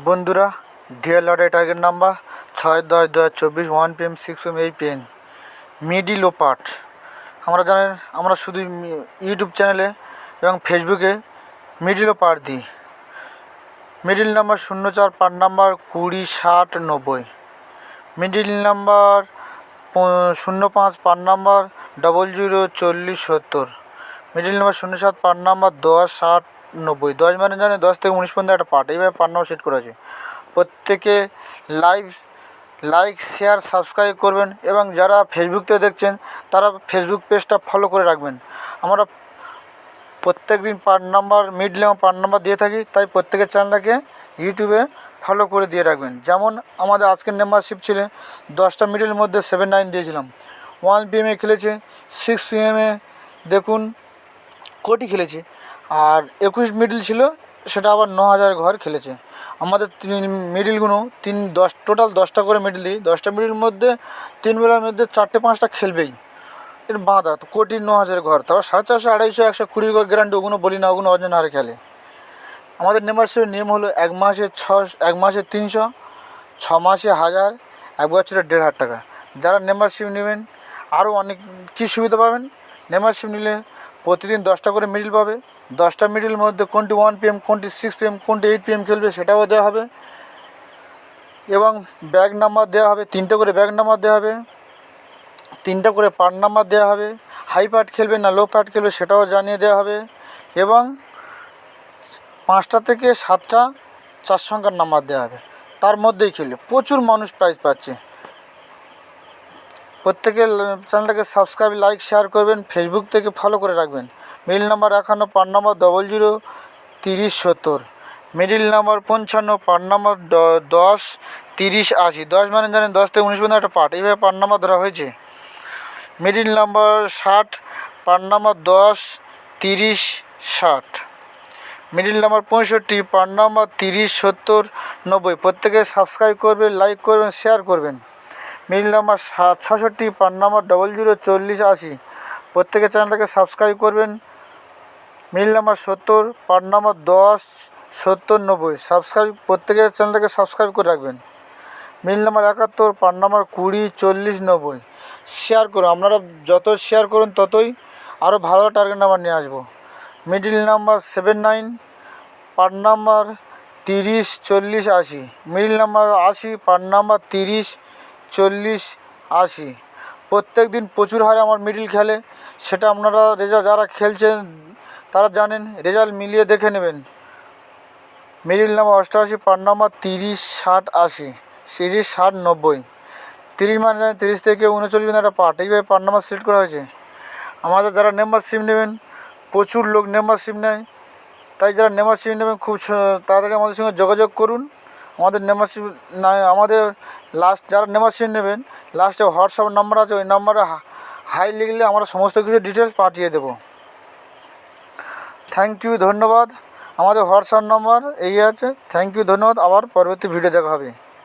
বন্ধুরা, ডিয়ার লটের target number 6/10/2024 1 PM 6 PM 8 PM middle ও পার্ট। আমরা শুধু ইউটিউব চ্যানেলে এবং ফেসবুকে মিডিল ও পার্ট দিই। Middle number 04, part number 206090, middle number 05, part number 004070, middle number 07, part number 106090। 10 মানে জানে 10 থেকে 19 পর্যন্ত একটা পার্ট, এইভাবে পার্ট নাম্বার সেট করা আছে। প্রত্যেকে লাইক শেয়ার সাবস্ক্রাইব করবেন এবং যারা ফেসবুক থেকে দেখছেন তারা ফেসবুক পেজটা ফলো করে রাখবেন। আমরা প্রত্যেক দিন পার্ট নাম্বার মিডল এবং পার্ট নাম্বার দিয়ে থাকি, তাই প্রত্যেকের চ্যানেলটাকে ইউটিউবে ফলো করে দিয়ে রাখবেন। যেমন আমাদের আজকের মেম্বারশিপ ছিল 10টা মিডলের মধ্যে 79 দিয়েছিলাম। 1 PM খেলেছে, 6 PM দেখুন কোটি খেলেছে, আর 21 মিডল ছিল, সেটা আবার 9000 ঘর খেলেছে। আমাদের মিডিলগুলো টোটাল 10টা করে মিডিল দিই। 10টা মিডিলের মধ্যে 3 বেলার মধ্যে 4টে-5টা খেলবেই, এর বাঁধা তো কোটি 9000 ঘর, তারপর 450, 250, 120 ঘর গ্যারান্টি, ওগুলো বলি না, ওগুলো অর্জন হারে খেলে। আমাদের মেম্বারশিপের নিয়ম হলো 1 মাসে 300, 6 মাসে 1000, 1 বছরে 1500 টাকা। যারা মেম্বারশিপ নেবেন আরও অনেক কী সুবিধা পাবেন। মেম্বারশিপ নিলে প্রতিদিন 10টা করে মিডিল পাবে। 10টা মিডিলের মধ্যে কোনটি 1 PM, কোনটি 6 PM, কোনটি 8 PM খেলবে সেটাও দেওয়া হবে, এবং ব্যাগ নাম্বার দেওয়া হবে, 3টে করে ব্যাগ নাম্বার দেওয়া হবে, 3টা করে পার্ট নাম্বার দেওয়া হবে। হাই পার্ট খেলবে না লো পার্ট খেলবে সেটাও জানিয়ে দেওয়া হবে, এবং 5টা থেকে 7টা 4 সংখ্যার নাম্বার দেওয়া হবে। তার মধ্যেই খেলবে। প্রচুর মানুষ প্রাইজ পাচ্ছে। প্রত্যেকে চ্যানেলটাকে সাবস্ক্রাইব, লাইক, শেয়ার করবেন, ফেসবুক থেকে ফলো করে রাখবেন। Middle number 51, part number 003070, middle number 55, part number 103080। 10 মানে জানেন 10 থেকে 19 পর্যন্ত একটা পার্ট, এইভাবে পার্ট নাম্বার ধরা হয়েছে। Middle number 60, part number 103060, middle number 65, part number 307090। প্রত্যেকে সাবস্ক্রাইব করবেন, লাইক করবেন, শেয়ার করবেন। Middle number 66, part number 004080। প্রত্যেকের চ্যানেলটাকে সাবস্ক্রাইব করবেন। Middle number 70, part number 107090। প্রত্যেকের চ্যানেলটাকে সাবস্ক্রাইব করে রাখবেন। Middle number 71, part number 204090। Share করুন, আপনারা যত শেয়ার করুন ততই আরও ভালো টার্গেট নাম্বার নিয়ে আসবো। Middle number 79, part number 304080, middle number 80, part number 304080। প্রত্যেক দিন প্রচুর হারে আমার মিডিল খেলে, সেটা আপনারা যারা খেলছেন তারা জানেন, রেজাল্ট মিলিয়ে দেখে নেবেন। Middle number 88, part number 306080, 306090। 30 মানে 30 থেকে 39 একটা পার্ট, এইভাবে পার্ট নাম্বার সিলেক্ট করা হয়েছে। আমাদের যারা মেম্বারশিপ নেবেন, প্রচুর লোক মেম্বারশিপ নেয়, তাই যারা মেম্বারশিপ নেবেন খুব তাড়াতাড়ি আমাদের সঙ্গে যোগাযোগ করুন। আমাদের মেম্বারশিপ যারা মেম্বারশিপ নেবেন, লাস্টে হোয়াটসঅ্যাপ নাম্বার আছে, ওই নাম্বারে হাই লিখলে আমরা সমস্ত কিছু ডিটেলস পাঠিয়ে দেবো। থ্যাংক ইউ, ধন্যবাদ। আমাদের হোয়াটসঅ্যাপ নাম্বার এই আছে। থ্যাংক ইউ, ধন্যবাদ। আবার পরবর্তী ভিডিও দেখা হবে।